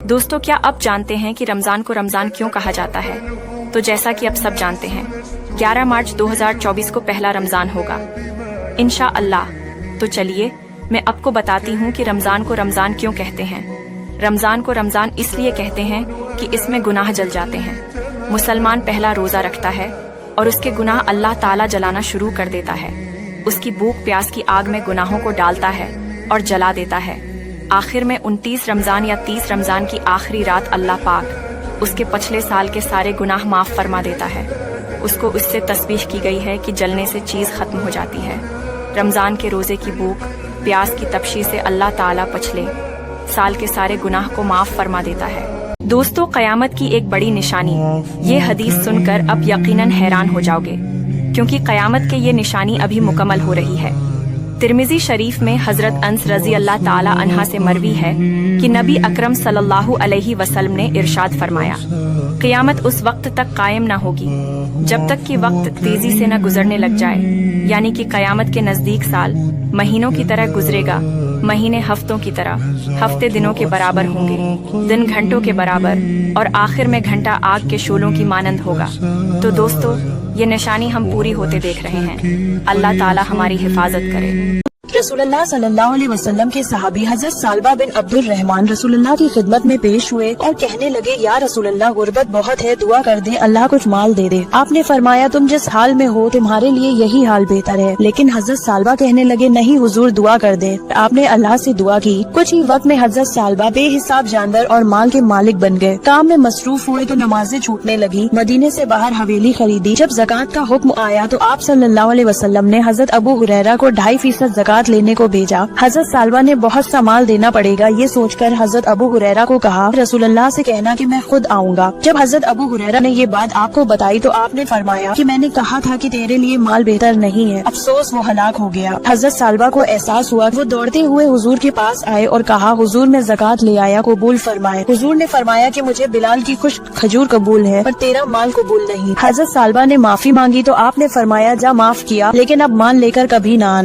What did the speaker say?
दोस्तों, क्या अब जानते हैं कि रमजान को रमजान क्यों कहा जाता है? तो जैसा कि अब सब जानते हैं, 11 मार्च 2024 को पहला रमजान होगा इंशाअल्लाह। तो चलिए मैं आपको बताती हूँ कि रमजान को रमजान क्यों कहते हैं। रमजान को रमजान इसलिए कहते हैं कि इसमें गुनाह जल जाते हैं। मुसलमान पहला रोजा रखता है और उसके गुनाह अल्लाह ताला जलाना शुरू कर देता है। उसकी भूख प्यास की आग में गुनाहों को डालता है और जला देता है। आखिर में 29 रमजान या 30 रमजान की आखिरी रात अल्लाह पाक उसके पिछले साल के सारे गुनाह माफ फरमा देता है। उसको उससे तस्बीह की गई है कि जलने से चीज खत्म हो जाती है। रमजान के रोजे की भूख प्यास की तपशी से अल्लाह ताला पिछले साल के सारे गुनाह को माफ फरमा देता है। दोस्तों, कयामत की एक बड़ी निशानी, ये हदीस सुनकर अब यकीनन हैरान हो जाओगे, क्योंकि कयामत के ये निशानी अभी मुकम्मल हो रही है। तिरमिजी शरीफ में हजरत अनस रजी अल्लाह ताला अन्हा से मरवी है कि नबी अकरम सल्लल्लाहु अलैहि वसल्लम ने इरशाद फरमाया, क़यामत उस वक्त तक कायम न होगी जब तक कि वक्त तेजी से न गुजरने लग जाए, यानी कि कयामत के नजदीक साल महीनों की तरह गुजरेगा, महीने हफ्तों की तरह, हफ्ते दिनों के बराबर होंगे, दिन घंटों के बराबर, और आखिर में घंटा आग के शोलों की मानंद होगा। तो दोस्तों, ये निशानी हम पूरी होते देख रहे हैं। अल्लाह ताला हमारी हिफाजत करे। रसूलुल्लाह सल्लल्लाहु अलैहि वसल्लम के सहाबी हजरत सालबा बिन अब्दुल रहमान रसूलुल्लाह की खिदमत में पेश हुए और कहने लगे, या रसूलुल्लाह, गुर्बत बहुत है, दुआ कर दे, अल्लाह कुछ माल दे दे। आपने फरमाया, तुम जिस हाल में हो तुम्हारे लिए यही हाल बेहतर है। लेकिन हजरत सालबा कहने लगे, नहीं हुजूर, दुआ कर दे। आपने अल्लाह से दुआ की। कुछ ही वक्त में हजरत सालबा बेहिसाब जानवर और माल के मालिक बन गए। काम में मसरूफ हुए तो नमाजें छूटने लगी। मदीने से बाहर हवेली खरीदी। जब ज़कात का हुक्म आया तो आप सल्लल्लाहु अलैहि वसल्लम ने हजरत अबू हुरैरा को 2.5% ज़कात लेने को भेजा। हजरत सालबा ने बहुत सा माल देना पड़ेगा, ये सोचकर हजरत अबू हुरैरा को कहा, रसूलुल्लाह से कहना कि मैं खुद आऊँगा। जब हजरत अबू हुरैरा ने ये बात आपको बताई तो आपने फरमाया कि मैंने कहा था कि तेरे लिए माल बेहतर नहीं है। अफसोस, वो हलाक हो गया। हजरत सालबा को एहसास हुआ। वो दौड़ते हुए हुजूर के पास आए और कहा, हुजूर, मैं ज़कात ले आया, कबूल फरमाए। हुजूर ने फरमाया कि मुझे बिलाल की खुश्क खजूर कबूल है पर तेरा माल कबूल नहीं। हजरत सालबा ने माफी मांगी तो आपने फरमाया, जा माफ किया, लेकिन अब माल लेकर कभी न आना।